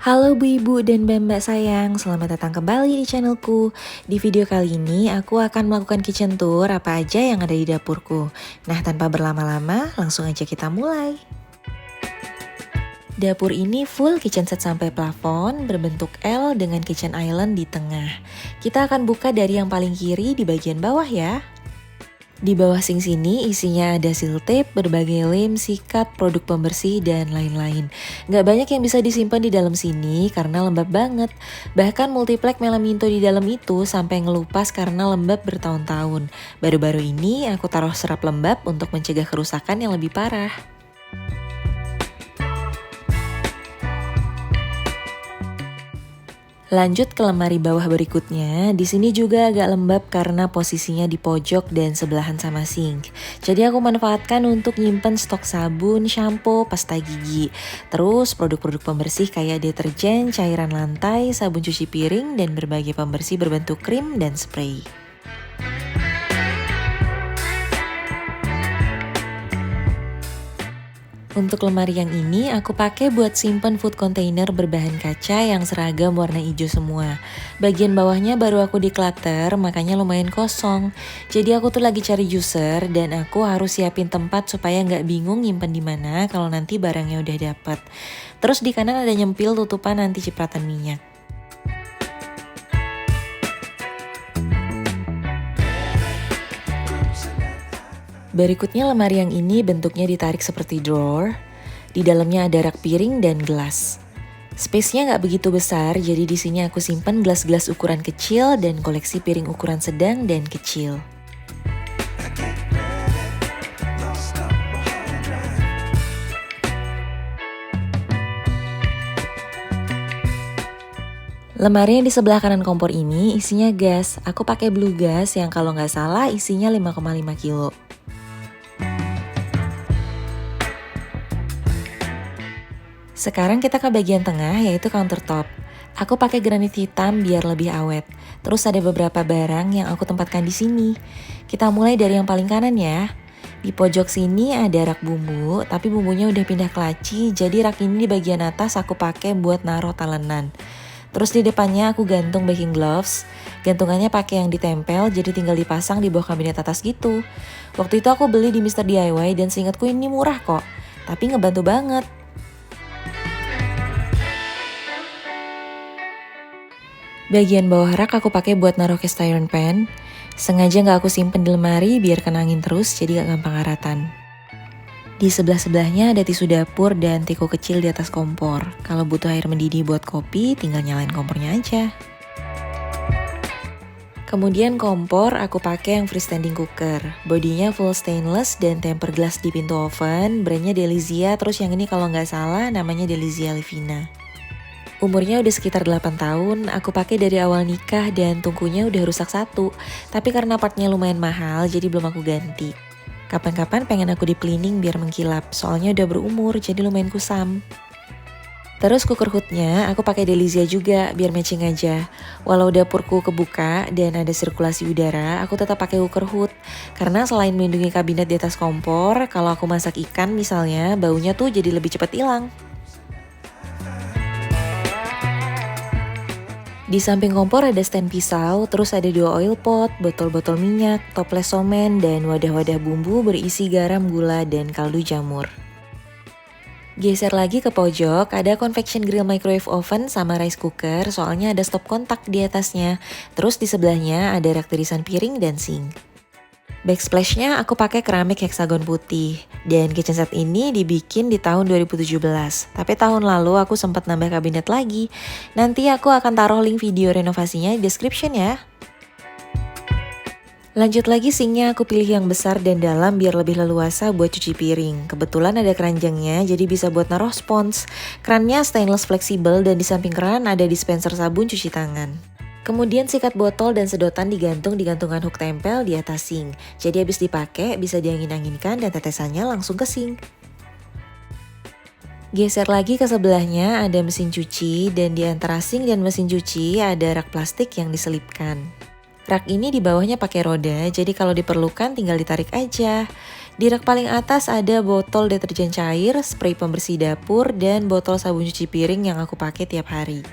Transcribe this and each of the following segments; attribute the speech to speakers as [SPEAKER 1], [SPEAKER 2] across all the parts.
[SPEAKER 1] Halo Bu Ibu dan Mbak sayang, selamat datang kembali di channelku. Di video kali ini aku akan melakukan kitchen tour apa aja yang ada di dapurku. Nah, tanpa berlama-lama, langsung aja kita mulai. Dapur ini full kitchen set sampai plafon, berbentuk L dengan kitchen island di tengah. Kita akan buka dari yang paling kiri di bagian bawah ya. Di bawah sink sini isinya ada seal tape, berbagai lem, sikat, produk pembersih, dan lain-lain. Nggak banyak yang bisa disimpan di dalam sini karena lembab banget. Bahkan multiplek melaminto di dalam itu sampai ngelupas karena lembab bertahun-tahun. Baru-baru ini aku taruh serap lembab untuk mencegah kerusakan yang lebih parah. Lanjut ke lemari bawah berikutnya, di sini juga agak lembab karena posisinya di pojok dan sebelahan sama sink. Jadi aku manfaatkan untuk nyimpen stok sabun, shampoo, pasta gigi. Terus produk-produk pembersih kayak deterjen, cairan lantai, sabun cuci piring, dan berbagai pembersih berbentuk krim dan spray. Untuk lemari yang ini aku pakai buat simpen food container berbahan kaca yang seragam warna hijau semua. Bagian bawahnya baru aku declutter, makanya lumayan kosong. Jadi aku tuh lagi cari juicer dan aku harus siapin tempat supaya nggak bingung nyimpen di mana kalau nanti barangnya udah dapet. Terus di kanan ada nyempil tutupan anti cipratan minyak. Berikutnya lemari yang ini bentuknya ditarik seperti drawer. Di dalamnya ada rak piring dan gelas. Space-nya nggak begitu besar, jadi di sini aku simpan gelas-gelas ukuran kecil dan koleksi piring ukuran sedang dan kecil. Lemari yang di sebelah kanan kompor ini isinya gas. Aku pakai blue gas yang kalau nggak salah isinya 5,5 kilo. Sekarang kita ke bagian tengah yaitu countertop. Aku pakai granit hitam biar lebih awet. Terus ada beberapa barang yang aku tempatkan di sini. Kita mulai dari yang paling kanan ya. Di pojok sini ada rak bumbu, tapi bumbunya udah pindah ke laci, jadi rak ini di bagian atas aku pakai buat naruh talenan. Terus di depannya aku gantung baking gloves. Gantungannya pakai yang ditempel, jadi tinggal dipasang di bawah kabinet atas gitu. Waktu itu aku beli di Mr. DIY dan seingatku ini murah kok, tapi ngebantu banget. Bagian bawah rak aku pakai buat naruh cast iron pan. Sengaja nggak aku simpen di lemari biar kena angin terus, jadi nggak gampang karatan. Di sebelah-sebelahnya ada tisu dapur dan teko kecil di atas kompor. Kalau butuh air mendidih buat kopi, tinggal nyalain kompornya aja. Kemudian kompor aku pakai yang freestanding cooker. Bodinya full stainless dan temper glass di pintu oven. Brandnya Delizia, terus yang ini kalau nggak salah namanya Delizia Livina. Umurnya udah sekitar 8 tahun, aku pakai dari awal nikah dan tungkunya udah rusak satu. Tapi karena partnya lumayan mahal, jadi belum aku ganti. Kapan-kapan pengen aku di cleaning biar mengkilap, soalnya udah berumur jadi lumayan kusam. Terus cooker hoodnya aku pakai Delizia juga biar matching aja. Walau dapurku kebuka dan ada sirkulasi udara, aku tetap pakai cooker hood. Karena selain melindungi kabinet di atas kompor, kalau aku masak ikan misalnya, baunya tuh jadi lebih cepat hilang. Di samping kompor ada stand pisau, terus ada 2 oil pot, botol-botol minyak, toples somen, dan wadah-wadah bumbu berisi garam, gula, dan kaldu jamur. Geser lagi ke pojok, ada convection grill microwave oven sama rice cooker, soalnya ada stop kontak di atasnya. Terus di sebelahnya ada rak tirisan piring dan sink. Backsplash-nya aku pakai keramik heksagon putih. Dan kitchen set ini dibikin di tahun 2017. Tapi tahun lalu aku sempat nambah kabinet lagi. Nanti aku akan taruh link video renovasinya di description ya. Lanjut lagi sinknya aku pilih yang besar dan dalam biar lebih leluasa buat cuci piring. Kebetulan ada keranjangnya jadi bisa buat naruh spons. Kerannya stainless fleksibel dan di samping keran ada dispenser sabun cuci tangan. Kemudian sikat botol dan sedotan digantung di gantungan hook tempel di atas sink. Jadi habis dipakai bisa diangin-anginkan dan tetesannya langsung ke sink. Geser lagi ke sebelahnya ada mesin cuci dan di antara sink dan mesin cuci ada rak plastik yang diselipkan. Rak ini di bawahnya pakai roda, jadi kalau diperlukan tinggal ditarik aja. Di rak paling atas ada botol deterjen cair, spray pembersih dapur, dan botol sabun cuci piring yang aku pakai tiap hari.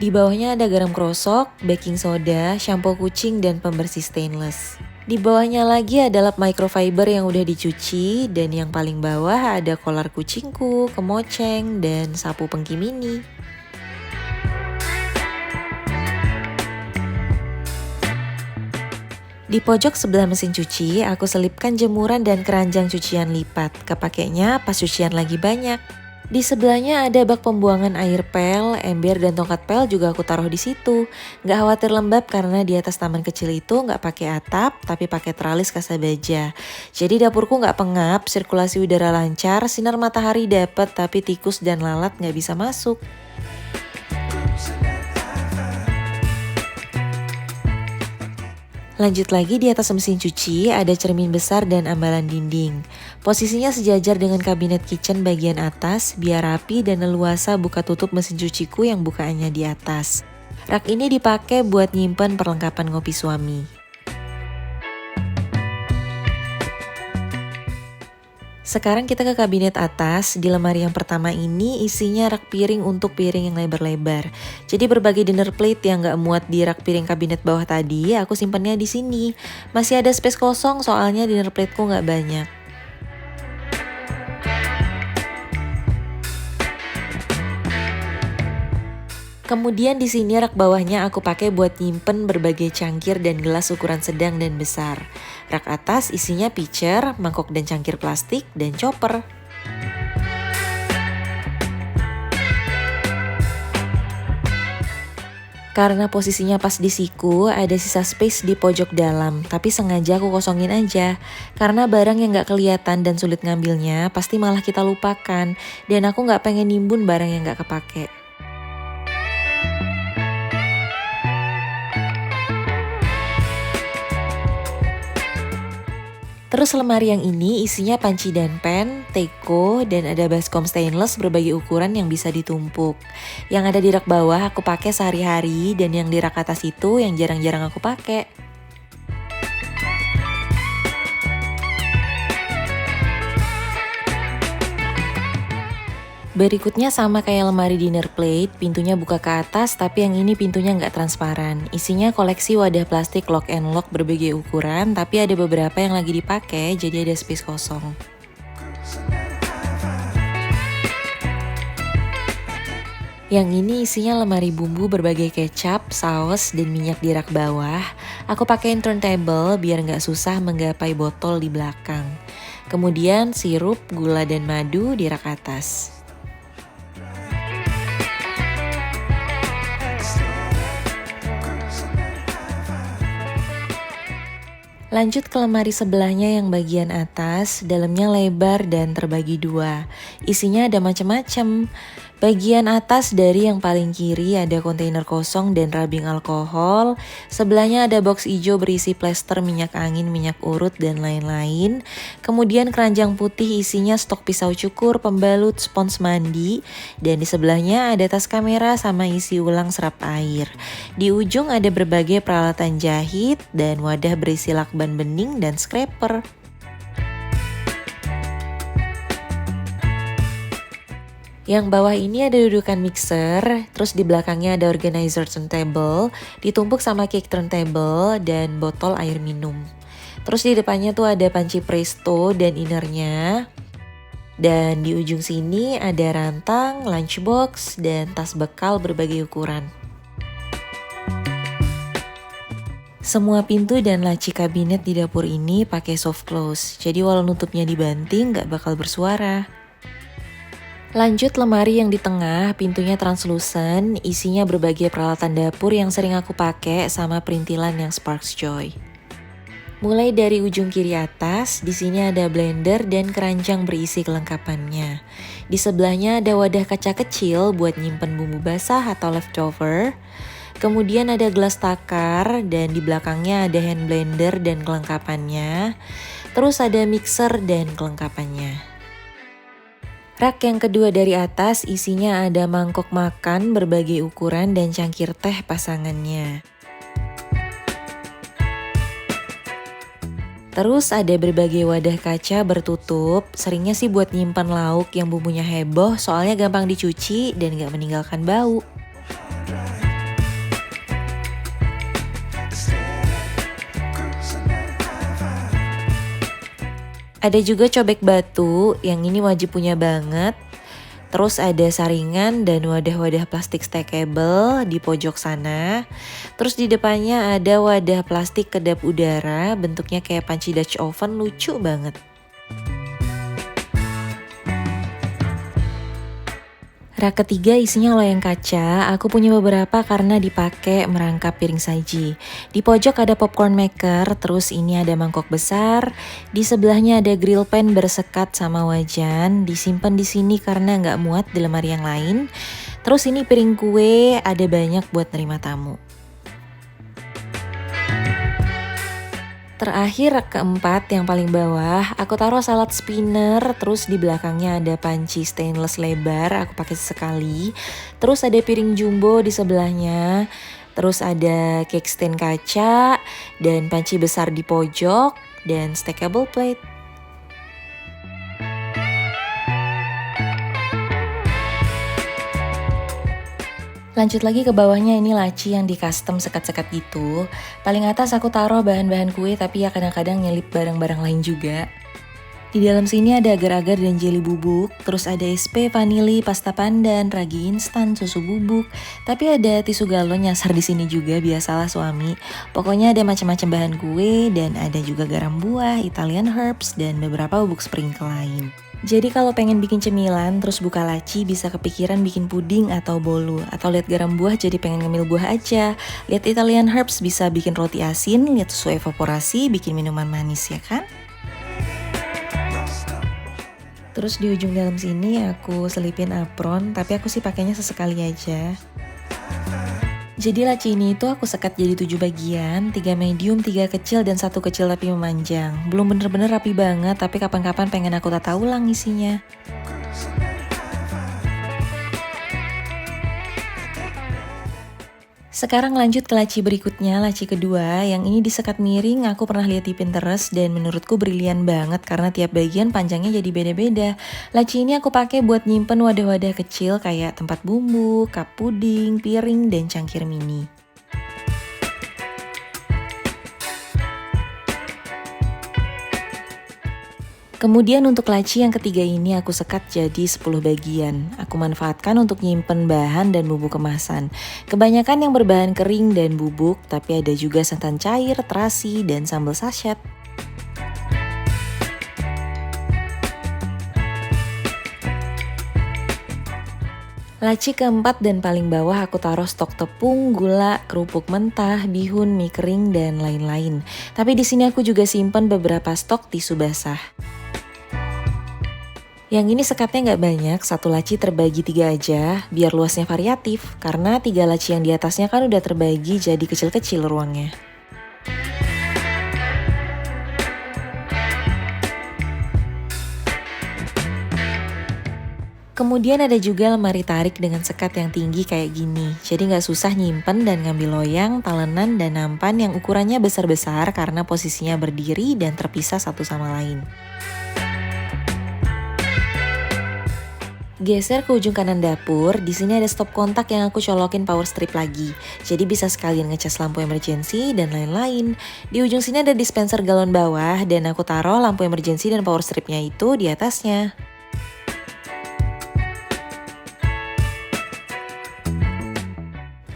[SPEAKER 1] Di bawahnya ada garam krosok, baking soda, shampoo kucing, dan pembersih stainless. Di bawahnya lagi ada lap microfiber yang udah dicuci, dan yang paling bawah ada kolar kucingku, kemoceng, dan sapu pengki mini. Di pojok sebelah mesin cuci, aku selipkan jemuran dan keranjang cucian lipat. Kepakainya pas cucian lagi banyak. Di sebelahnya ada bak pembuangan air pel, ember dan tongkat pel juga aku taruh di situ. Nggak khawatir lembab karena di atas taman kecil itu nggak pakai atap, tapi pakai teralis kasa baja. Jadi dapurku nggak pengap, sirkulasi udara lancar, sinar matahari dapet, tapi tikus dan lalat nggak bisa masuk. Lanjut lagi di atas mesin cuci ada cermin besar dan ambalan dinding. Posisinya sejajar dengan kabinet kitchen bagian atas biar rapi dan leluasa buka tutup mesin cuciku yang bukaannya di atas. Rak ini dipakai buat nyimpen perlengkapan ngopi suami. Sekarang kita ke kabinet atas. Di lemari yang pertama ini isinya rak piring untuk piring yang lebar-lebar. Jadi berbagai dinner plate yang gak muat di rak piring kabinet bawah tadi, aku simpennya di sini. Masih ada space kosong soalnya dinner plateku gak banyak. Kemudian di sini rak bawahnya aku pakai buat nyimpen berbagai cangkir dan gelas ukuran sedang dan besar. Rak atas isinya pitcher, mangkok dan cangkir plastik, dan chopper. Karena posisinya pas di siku, ada sisa space di pojok dalam, tapi sengaja aku kosongin aja. Karena barang yang gak kelihatan dan sulit ngambilnya, pasti malah kita lupakan. Dan aku gak pengen nimbun barang yang gak kepake. Terus lemari yang ini isinya panci dan pen, teko, dan ada baskom stainless berbagai ukuran yang bisa ditumpuk. Yang ada di rak bawah aku pakai sehari-hari dan yang di rak atas itu yang jarang-jarang aku pakai. Berikutnya sama kayak lemari dinner plate, pintunya buka ke atas tapi yang ini pintunya nggak transparan. Isinya koleksi wadah plastik lock and lock berbagai ukuran, tapi ada beberapa yang lagi dipakai jadi ada space kosong. Yang ini isinya lemari bumbu berbagai kecap, saus, dan minyak di rak bawah. Aku pakein turntable biar nggak susah menggapai botol di belakang. Kemudian sirup, gula, dan madu di rak atas. Lanjut ke lemari sebelahnya yang bagian atas, dalamnya lebar dan terbagi dua. Isinya ada macam-macam. Bagian atas dari yang paling kiri ada kontainer kosong dan rubbing alkohol. Sebelahnya ada box hijau berisi plester, minyak angin, minyak urut, dan lain-lain. Kemudian keranjang putih isinya stok pisau cukur, pembalut, spons mandi. Dan di sebelahnya ada tas kamera sama isi ulang serap air. Di ujung ada berbagai peralatan jahit dan wadah berisi lakban bening dan scraper. Yang bawah ini ada dudukan mixer, terus di belakangnya ada organizer turntable, ditumpuk sama cake turntable dan botol air minum. Terus di depannya tuh ada panci presto dan innernya. Dan di ujung sini ada rantang, lunchbox, dan tas bekal berbagai ukuran. Semua pintu dan laci kabinet di dapur ini pakai soft close, jadi walau nutupnya dibanting gak bakal bersuara. Lanjut lemari yang di tengah, pintunya translucent, isinya berbagai peralatan dapur yang sering aku pakai sama perintilan yang Sparks Joy. Mulai dari ujung kiri atas, di sini ada blender dan keranjang berisi kelengkapannya. Di sebelahnya ada wadah kaca kecil buat nyimpen bumbu basah atau leftover. Kemudian ada gelas takar dan di belakangnya ada hand blender dan kelengkapannya. Terus ada mixer dan kelengkapannya. Rak yang kedua dari atas isinya ada mangkok makan berbagai ukuran dan cangkir teh pasangannya. Terus ada berbagai wadah kaca bertutup, seringnya sih buat nyimpan lauk yang bumbunya heboh soalnya gampang dicuci dan gak meninggalkan bau. Ada juga cobek batu, yang ini wajib punya banget. Terus ada saringan dan wadah-wadah plastik stackable di pojok sana. Terus di depannya ada wadah plastik kedap udara, bentuknya kayak panci Dutch oven, lucu banget. Rak ketiga isinya loyang kaca, aku punya beberapa karena dipakai merangkap piring saji. Di pojok ada popcorn maker, terus ini ada mangkok besar. Di sebelahnya ada grill pan bersekat sama wajan, disimpan di sini karena nggak muat di lemari yang lain. Terus ini piring kue, ada banyak buat nerima tamu. Terakhir rak keempat yang paling bawah, aku taruh salad spinner, terus di belakangnya ada panci stainless lebar, aku pakai sekali. Terus ada piring jumbo di sebelahnya, terus ada cake stand kaca, dan panci besar di pojok, dan stackable plate. Lanjut lagi ke bawahnya, ini laci yang di custom sekat-sekat gitu. Paling atas aku taruh bahan-bahan kue tapi ya kadang-kadang nyelip barang-barang lain juga. Di dalam sini ada agar-agar dan jelly bubuk, terus ada SP, vanili, pasta pandan, ragi instan, susu bubuk. Tapi ada tisu galon nyasar di sini juga, biasalah suami. Pokoknya ada macam-macam bahan kue dan ada juga garam buah, Italian herbs dan beberapa bubuk sprinkle lain. Jadi kalau pengen bikin cemilan terus buka laci bisa kepikiran bikin puding atau bolu. Atau lihat garam buah jadi pengen ngemil buah aja. Lihat Italian herbs bisa bikin roti asin, lihat susu evaporasi bikin minuman manis ya kan? Terus di ujung dalam sini aku selipin apron, tapi aku sih pakainya sesekali aja. Jadi laci ini itu aku sekat jadi 7 bagian, 3 medium, 3 kecil, dan 1 kecil tapi memanjang. Belum bener-bener rapi banget, tapi kapan-kapan pengen aku tata ulang isinya. Sekarang lanjut ke laci berikutnya, laci kedua. Yang ini disekat miring, aku pernah lihat di Pinterest dan menurutku brilian banget karena tiap bagian panjangnya jadi beda-beda. Laci ini aku pakai buat nyimpen wadah-wadah kecil kayak tempat bumbu, cup puding, piring, dan cangkir mini. Kemudian untuk laci yang ketiga ini aku sekat jadi 10 bagian. Aku manfaatkan untuk nyimpen bahan dan bumbu kemasan. Kebanyakan yang berbahan kering dan bubuk, tapi ada juga santan cair, terasi, dan sambal sachet. Laci keempat dan paling bawah aku taruh stok tepung, gula, kerupuk mentah, bihun, mie kering, dan lain-lain. Tapi di sini aku juga simpan beberapa stok tisu basah. Yang ini sekatnya nggak banyak, satu laci terbagi 3 aja, biar luasnya variatif. Karena 3 laci yang di atasnya kan udah terbagi jadi kecil-kecil ruangnya. Kemudian ada juga lemari tarik dengan sekat yang tinggi kayak gini. Jadi nggak susah nyimpen dan ngambil loyang, talenan, dan nampan yang ukurannya besar-besar karena posisinya berdiri dan terpisah satu sama lain. Geser ke ujung kanan dapur, di sini ada stop kontak yang aku colokin power strip lagi. Jadi bisa sekalian ngecas lampu emergency dan lain-lain. Di ujung sini ada dispenser galon bawah dan aku taruh lampu emergency dan power stripnya itu di atasnya.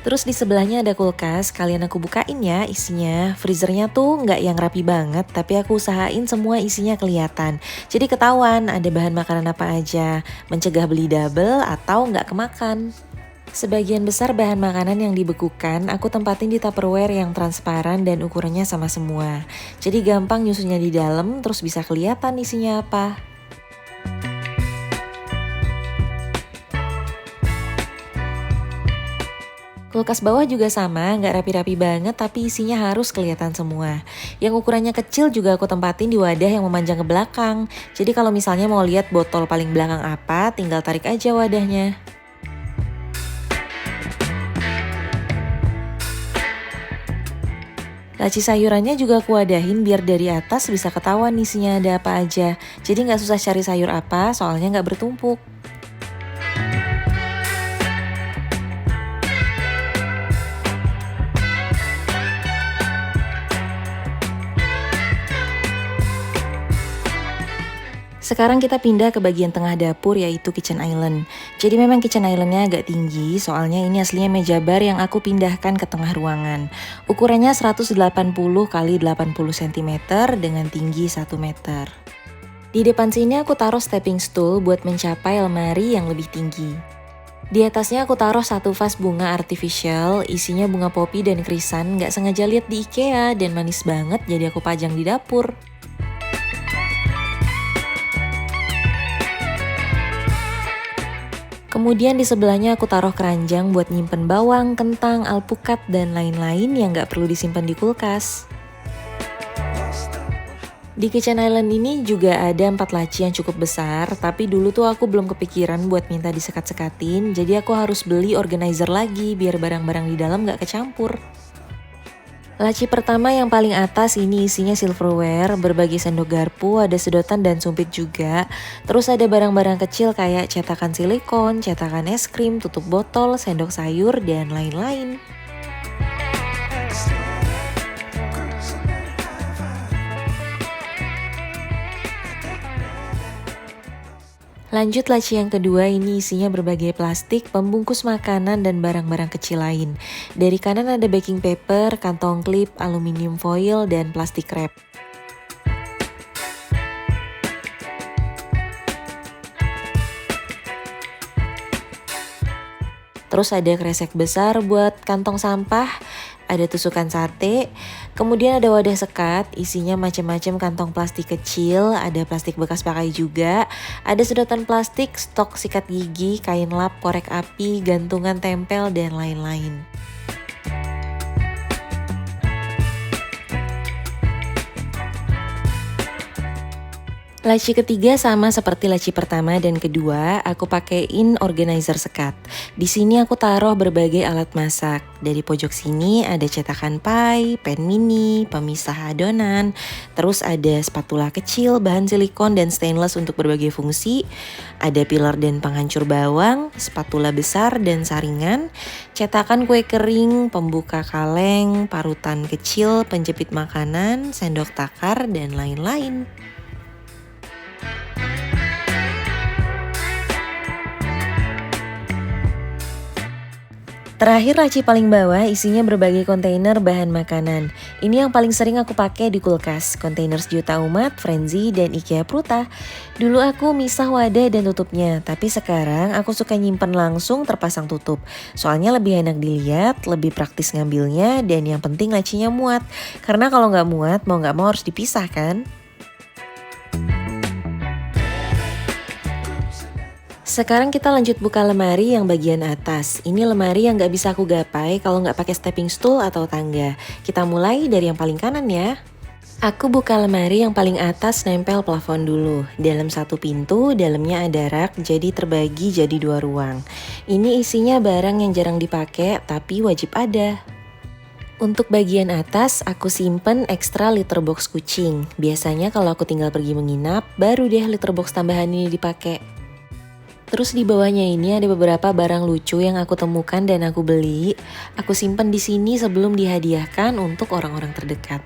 [SPEAKER 1] Terus di sebelahnya ada kulkas, kalian aku bukain ya isinya. Freezernya tuh nggak yang rapi banget, tapi aku usahain semua isinya kelihatan. Jadi ketahuan ada bahan makanan apa aja, mencegah beli double atau nggak kemakan. Sebagian besar bahan makanan yang dibekukan, aku tempatin di Tupperware yang transparan dan ukurannya sama semua. Jadi gampang nyusunnya di dalam, terus bisa kelihatan isinya apa. Kulkas bawah juga sama, nggak rapi-rapi banget tapi isinya harus kelihatan semua. Yang ukurannya kecil juga aku tempatin di wadah yang memanjang ke belakang. Jadi kalau misalnya mau lihat botol paling belakang apa, tinggal tarik aja wadahnya. Laci sayurannya juga aku wadahin biar dari atas bisa ketahuan isinya ada apa aja. Jadi nggak susah cari sayur apa, soalnya nggak bertumpuk. Sekarang kita pindah ke bagian tengah dapur yaitu kitchen island. Jadi memang kitchen islandnya agak tinggi, soalnya ini aslinya meja bar yang aku pindahkan ke tengah ruangan. Ukurannya 180 x 80 cm dengan tinggi 1 meter. Di depan sini aku taruh stepping stool buat mencapai lemari yang lebih tinggi. Di atasnya aku taruh satu vas bunga artificial, isinya bunga popi dan krisan, nggak sengaja lihat di IKEA dan manis banget jadi aku pajang di dapur. Kemudian di sebelahnya aku taruh keranjang buat nyimpen bawang, kentang, alpukat, dan lain-lain yang nggak perlu disimpan di kulkas. Di kitchen island ini juga ada 4 laci yang cukup besar, tapi dulu tuh aku belum kepikiran buat minta disekat-sekatin, jadi aku harus beli organizer lagi biar barang-barang di dalam nggak kecampur. Laci pertama yang paling atas ini isinya silverware, berbagai sendok garpu, ada sedotan dan sumpit juga. Terus ada barang-barang kecil kayak cetakan silikon, cetakan es krim, tutup botol, sendok sayur, dan lain-lain. Lanjut laci yang kedua, ini isinya berbagai plastik, pembungkus makanan, dan barang-barang kecil lain. Dari kanan ada baking paper, kantong klip, aluminium foil, dan plastik wrap. Terus ada kresek besar buat kantong sampah, ada tusukan sate, kemudian ada wadah sekat, isinya macam-macam kantong plastik kecil, ada plastik bekas pakai juga, ada sedotan plastik, stok sikat gigi, kain lap, korek api, gantungan tempel, dan lain-lain. Laci ketiga sama seperti laci pertama dan kedua, aku pakein organizer sekat. Di sini aku taruh berbagai alat masak. Dari pojok sini ada cetakan pie, pen mini, pemisah adonan, terus ada spatula kecil, bahan silikon dan stainless untuk berbagai fungsi, ada pilar dan penghancur bawang, spatula besar dan saringan, cetakan kue kering, pembuka kaleng, parutan kecil, penjepit makanan, sendok takar, dan lain-lain. Terakhir laci paling bawah isinya berbagai kontainer bahan makanan. Ini yang paling sering aku pakai di kulkas, kontainer sejuta umat, Frenzy, dan IKEA Pruta. Dulu aku misah wadah dan tutupnya, tapi sekarang aku suka nyimpen langsung terpasang tutup. Soalnya lebih enak dilihat, lebih praktis ngambilnya, dan yang penting lacinya muat. Karena kalau nggak muat, mau nggak mau harus dipisah kan? Sekarang kita lanjut buka lemari yang bagian atas. Ini lemari yang nggak bisa aku gapai kalau nggak pakai stepping stool atau tangga. Kita mulai dari yang paling kanan ya. Aku buka lemari yang paling atas nempel plafon dulu. Dalam satu pintu, dalamnya ada rak, jadi terbagi jadi 2 ruang. Ini isinya barang yang jarang dipakai, tapi wajib ada. Untuk bagian atas, aku simpen ekstra litter box kucing. Biasanya kalau aku tinggal pergi menginap, baru deh litter box tambahan ini dipakai. Terus di bawahnya ini ada beberapa barang lucu yang aku temukan dan aku beli. Aku simpan di sini sebelum dihadiahkan untuk orang-orang terdekat.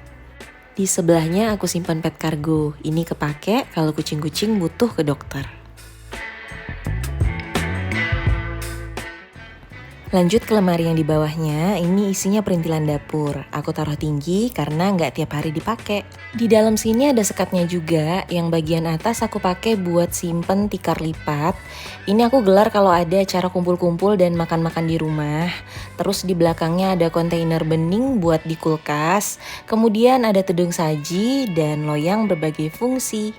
[SPEAKER 1] Di sebelahnya aku simpan pet cargo. Ini kepake kalau kucing-kucing butuh ke dokter. Lanjut ke lemari yang di bawahnya, ini isinya perintilan dapur. Aku taruh tinggi karena nggak tiap hari dipakai. Di dalam sini ada sekatnya juga, yang bagian atas aku pakai buat simpen tikar lipat. Ini aku gelar kalau ada acara kumpul-kumpul dan makan-makan di rumah. Terus di belakangnya ada kontainer bening buat di kulkas. Kemudian ada tudung saji dan loyang berbagai fungsi.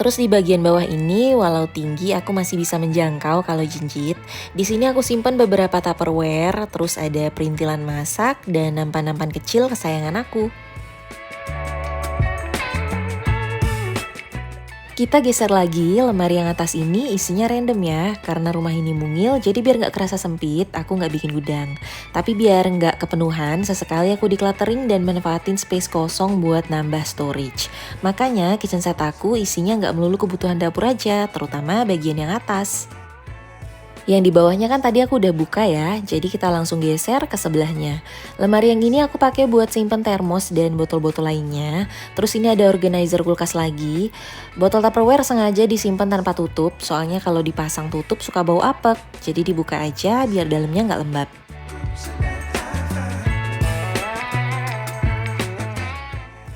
[SPEAKER 1] Terus di bagian bawah ini, walau tinggi aku masih bisa menjangkau kalau jinjit. Di sini aku simpan beberapa Tupperware, terus ada perintilan masak dan nampan-nampan kecil kesayangan aku. Kita geser lagi, lemari yang atas ini isinya random ya. Karena rumah ini mungil, jadi biar nggak kerasa sempit, aku nggak bikin gudang. Tapi biar nggak kepenuhan, sesekali aku decluttering dan manfaatin space kosong buat nambah storage. Makanya kitchen set aku isinya nggak melulu kebutuhan dapur aja, terutama bagian yang atas. Yang di bawahnya kan tadi aku udah buka ya, jadi kita langsung geser ke sebelahnya. Lemari yang ini aku pakai buat simpen termos dan botol-botol lainnya. Terus ini ada organizer kulkas lagi. Botol Tupperware sengaja disimpan tanpa tutup, soalnya kalau dipasang tutup suka bau apek. Jadi dibuka aja biar dalamnya nggak lembab.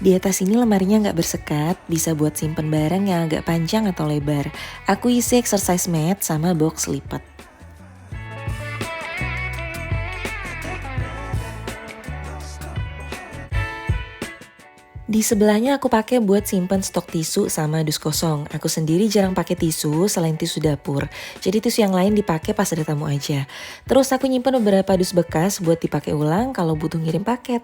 [SPEAKER 1] Di atas ini lemarinya nggak bersekat, bisa buat simpen barang yang agak panjang atau lebar. Aku isi exercise mat sama box lipat. Di sebelahnya aku pakai buat simpen stok tisu sama dus kosong. Aku sendiri jarang pakai tisu selain tisu dapur. Jadi tisu yang lain dipakai pas ada tamu aja. Terus aku nyimpen beberapa dus bekas buat dipakai ulang kalau butuh ngirim paket.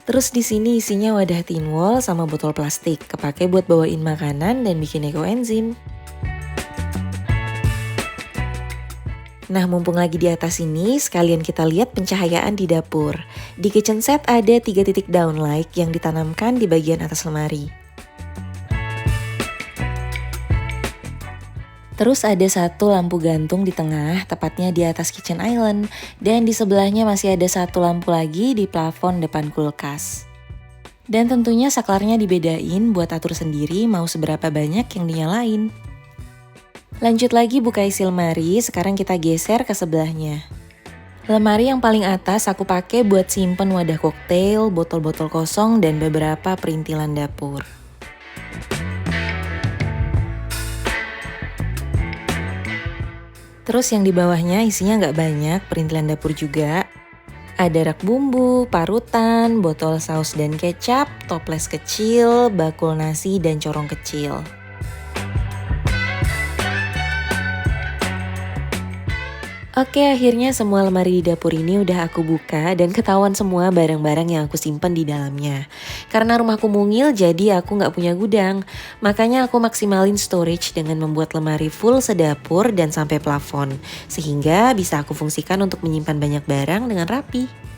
[SPEAKER 1] Terus di sini isinya wadah tin wall sama botol plastik. Kepake buat bawain makanan dan bikin ekoenzim. Nah, mumpung lagi di atas ini, sekalian kita lihat pencahayaan di dapur. Di kitchen set ada 3 titik downlight yang ditanamkan di bagian atas lemari. Terus ada satu lampu gantung di tengah, tepatnya di atas kitchen island. Dan di sebelahnya masih ada satu lampu lagi di plafon depan kulkas. Dan tentunya saklarnya dibedain buat atur sendiri mau seberapa banyak yang dinyalain. Lanjut lagi buka isi lemari, sekarang kita geser ke sebelahnya. Lemari yang paling atas aku pakai buat simpen wadah koktail, botol-botol kosong, dan beberapa perintilan dapur. Terus yang di bawahnya isinya nggak banyak, perintilan dapur juga. Ada rak bumbu, parutan, botol saus dan kecap, toples kecil, bakul nasi, dan corong kecil. Oke, akhirnya semua lemari di dapur ini udah aku buka dan ketahuan semua barang-barang yang aku simpen di dalamnya. Karena rumahku mungil, jadi aku nggak punya gudang. Makanya aku maksimalin storage dengan membuat lemari full sedapur dan sampai plafon. Sehingga bisa aku fungsikan untuk menyimpan banyak barang dengan rapi.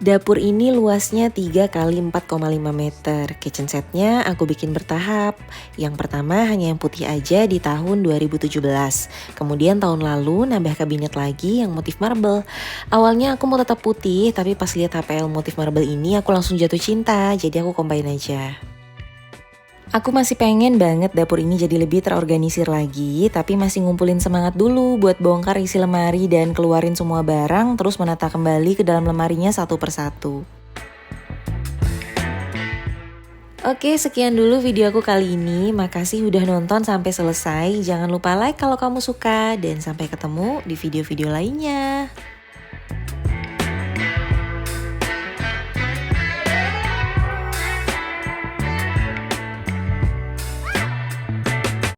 [SPEAKER 1] Dapur ini luasnya 3 x 4,5 meter. Kitchen setnya aku bikin bertahap. Yang pertama hanya yang putih aja di tahun 2017. Kemudian tahun lalu nambah kabinet lagi yang motif marble. Awalnya aku mau tetap putih, tapi pas lihat HPL motif marble ini aku langsung jatuh cinta. Jadi aku combine aja. Aku masih pengen banget dapur ini jadi lebih terorganisir lagi, tapi masih ngumpulin semangat dulu buat bongkar isi lemari dan keluarin semua barang, terus menata kembali ke dalam lemarinya satu persatu. Oke, sekian dulu video aku kali ini. Makasih udah nonton sampai selesai. Jangan lupa like kalau kamu suka, dan sampai ketemu di video-video lainnya.